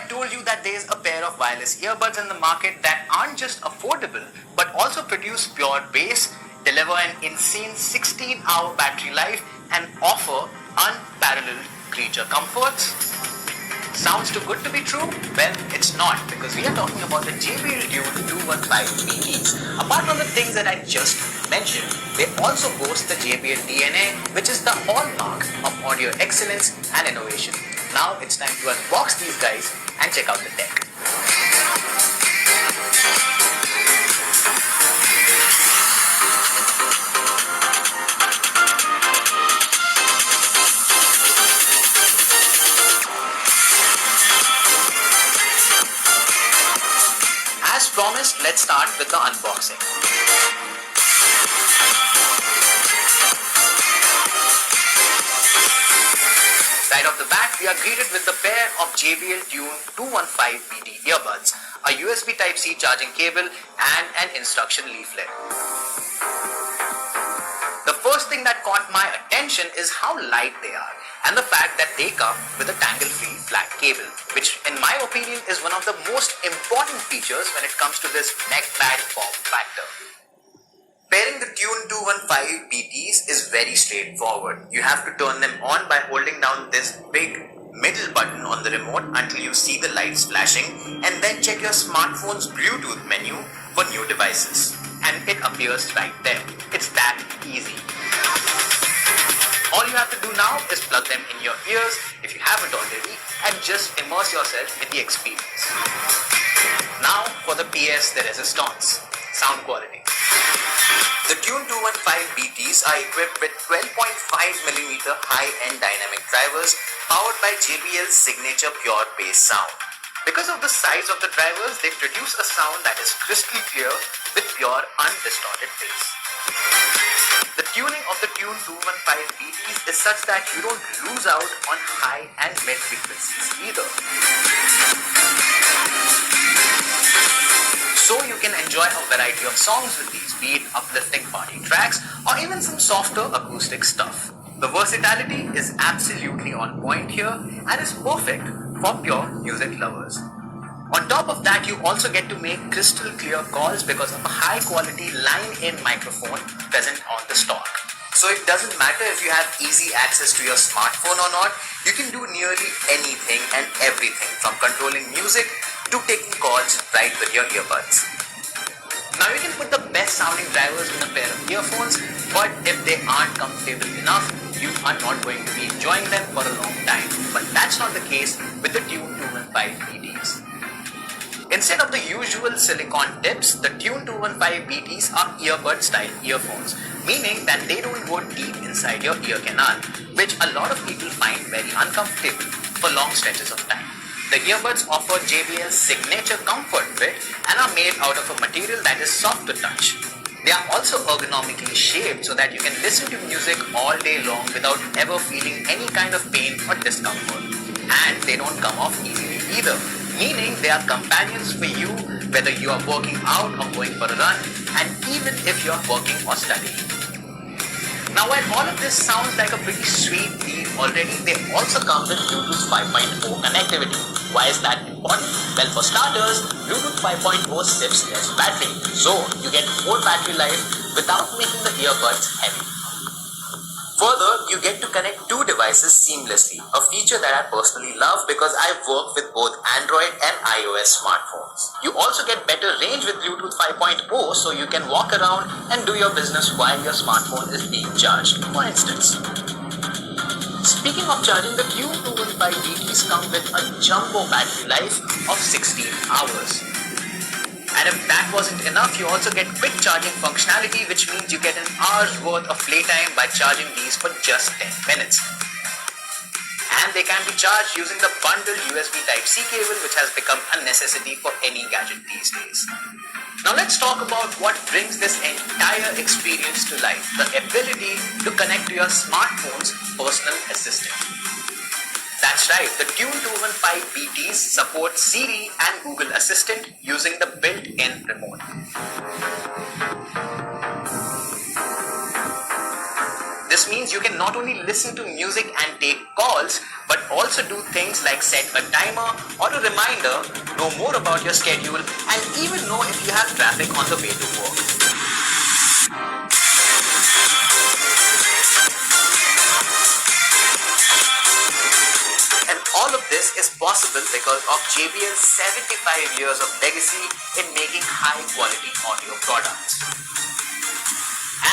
told you that there is a pair of wireless earbuds in the market that aren't just affordable but also produce pure bass, deliver an insane 16-hour battery life, and offer unparalleled creature comforts? Sounds too good to be true? Well, it's not, because we are talking about the JBL Dune 215 BTs. Apart from the things that I just mentioned, they also boast the JBL DNA, which is the hallmark of audio excellence and innovation. Now it's time to unbox these guys and check out the tech. As promised, let's start with the unboxing. Right off the bat, we are greeted with the pair of JBL Dune 215 BT earbuds, a USB Type-C charging cable, and an instruction leaflet. The first thing that caught my attention is how light they are, and the fact that they come with a tangle-free flat cable, which in my opinion is one of the most important features when it comes to this neckband form factor. Pairing the Dune 215 BTs is very straightforward. You have to turn them on by holding down this big middle button on the remote until you see the lights flashing, and then check your smartphone's Bluetooth menu for new devices. And it appears right there. It's that easy. All you have to do now is plug them in your ears if you haven't already and just immerse yourself in the experience. Now for the PS de resistance, sound quality. The Dune 215 BTs are equipped with 12.5mm high-end dynamic drivers powered by JBL's signature pure bass sound. Because of the size of the drivers, they produce a sound that is crystal clear with pure undistorted bass. The tuning of the Dune 215 BTs is such that you don't lose out on high and mid frequencies either. So you can enjoy a variety of songs with these, be it uplifting party tracks or even some softer acoustic stuff. The versatility is absolutely on point here and is perfect for pure music lovers. On top of that, you also get to make crystal clear calls because of a high quality line-in microphone present on the stock. So it doesn't matter if you have easy access to your smartphone or not, you can do nearly anything and everything from controlling music to taking calls right with your earbuds. Now you can put the best sounding drivers in a pair of earphones, but if they aren't comfortable enough, you are not going to be enjoying them for a long time. But that's not the case with the Dune 215 BTs. Instead of the usual silicone tips, the Dune 215 BTs are earbud style earphones, meaning that they don't go deep inside your ear canal, which a lot of people find very uncomfortable for long stretches of time. The earbuds offer JBL's signature comfort fit and are made out of a material that is soft to touch. They are also ergonomically shaped so that you can listen to music all day long without ever feeling any kind of pain or discomfort. And they don't come off easily either, meaning they are companions for you whether you are working out or going for a run, and even if you are working or studying. Now while all of this sounds like a pretty sweet deal already, they also come with Bluetooth 5.0 connectivity. Why is that important? Well, for starters, Bluetooth 5.0 sips less battery, so you get more battery life without making the earbuds heavy. Further, you get to connect two devices seamlessly, a feature that I personally love because I work with both Android and iOS smartphones. You also get better range with Bluetooth 5.0, so you can walk around and do your business while your smartphone is being charged, for instance. Speaking of charging, the Dune 215 BTs come with a jumbo battery life of 16 hours. And if that wasn't enough, you also get quick charging functionality, which means you get an hour's worth of playtime by charging these for just 10 minutes. And they can be charged using the bundled USB Type-C cable, which has become a necessity for any gadget these days. Now let's talk about what brings this entire experience to life, the ability to connect to your smartphone's personal assistant. That's right, the Dune 215 BTs support Siri and Google Assistant using the built-in remote. This means you can not not only listen to music and take calls, but also do things like set a timer or a reminder, know more about your schedule, and even know if you have traffic on the way to work. And all of this is possible because of JBL's 75 years of legacy in making high quality audio products.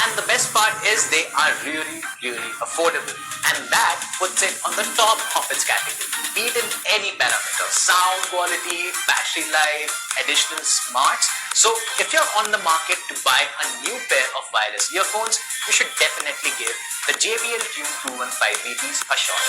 And the best part is they are really, really affordable. And that puts it on the top of its category. Be it in any parameter, sound quality, battery life, additional smarts. So if you're on the market to buy a new pair of wireless earphones, you should definitely give the JBL Tune 215 BTs a shot.